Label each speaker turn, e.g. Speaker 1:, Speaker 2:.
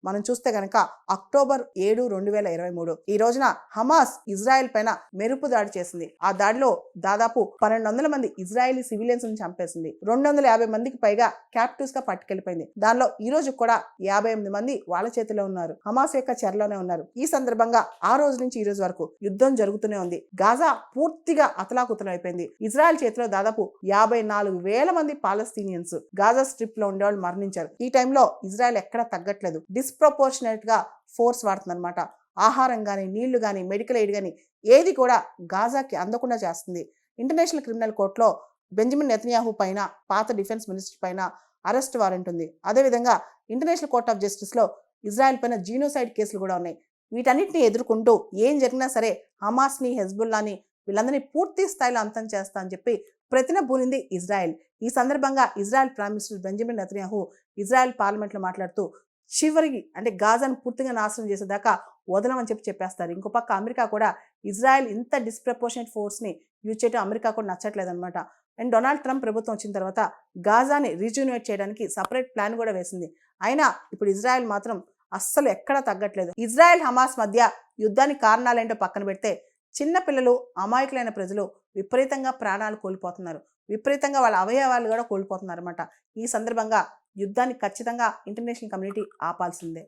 Speaker 1: మనం చూస్తే గనక అక్టోబర్ 7, 2023 ఈ రోజున హమాస్ ఇజ్రాయెల్ పైన మెరుపు దాడి చేసింది. ఆ దాడిలో దాదాపు 1200 మంది ఇజ్రాయెలీ సివిలియన్స్ ని చంపేసింది. 250 మందికి పైగా క్యాప్టివ్స్ గా పట్టుకెళ్లిపోయింది. దానిలో ఈ రోజు కూడా 58 మంది వాళ్ళ చేతిలో ఉన్నారు, హమాస్ యొక్క చెరలోనే ఉన్నారు. ఈ సందర్భంగా ఆ రోజు నుంచి ఈ రోజు వరకు యుద్ధం జరుగుతూనే ఉంది. గాజా పూర్తిగా అతలాకుతలం అయిపోయింది. ఇజ్రాయెల్ చేతిలో దాదాపు 54,000 మంది పాలస్తీనియన్స్ గాజా స్ట్రిప్ లో ఉండేవాళ్ళు మరణించారు. ఈ టైంలో ఇజ్రాయెల్ ఎక్కడ తగ్గట్లేదు, డిస్ప్రపోర్షనేట్ గా ఫోర్స్ వాడుతుంది అనమాట. ఆహారం గానీ, నీళ్లు గానీ, మెడికల్ ఎయిడ్ గానీ ఏది కూడా గాజాకి అందకుండా చేస్తుంది. ఇంటర్నేషనల్ క్రిమినల్ కోర్టులో బెంజమిన్ నెతన్యాహు పైన, పాత డిఫెన్స్ మినిస్టర్ పైన అరెస్ట్ వారెంట్ ఉంది. అదేవిధంగా ఇంటర్నేషనల్ కోర్ట్ ఆఫ్ జస్టిస్ లో ఇజ్రాయెల్ పైన జీనోసైడ్ కేసులు కూడా ఉన్నాయి. వీటన్నిటిని ఎదుర్కొంటూ ఏం జరిగినా సరే హమాస్ని, హెజ్బుల్లాని వీళ్ళందరినీ పూర్తి స్థాయిలో అంతం చేస్తా అని చెప్పి ప్రతినబూనింది ఇజ్రాయెల్. ఈ సందర్భంగా Israel prime minister Benjamin Netanyahu Israel పార్లమెంట్లో మాట్లాడుతూ చివరికి అంటే గాజాను పూర్తిగా నాశనం చేసేదాకా వదలమని చెప్పేస్తారు. ఇంకో పక్క అమెరికా కూడా ఇజ్రాయెల్ ఇంత డిస్ప్రపోర్షనేట్ ఫోర్స్ని యూజ్ చేయడం అమెరికా కూడా నచ్చట్లేదు అనమాట. అండ్ డొనాల్డ్ ట్రంప్ ప్రభుత్వం వచ్చిన తర్వాత గాజాని రీజునేట్ చేయడానికి సపరేట్ ప్లాన్ కూడా వేసింది. అయినా ఇప్పుడు ఇజ్రాయెల్ మాత్రం అస్సలు ఎక్కడా తగ్గట్లేదు. ఇజ్రాయెల్ హమాస్ మధ్య యుద్ధానికి కారణాలేంటో పక్కన పెడితే చిన్నపిల్లలు, అమాయకులైన ప్రజలు విపరీతంగా ప్రాణాలు కోల్పోతున్నారు, విపరీతంగా వాళ్ళ అవయవాలు కూడా కోల్పోతున్నారు అనమాట. ఈ సందర్భంగా యుద్ధాన్ని ఖచ్చితంగా ఇంటర్నేషనల్ కమ్యూనిటీ ఆపాల్సిందే.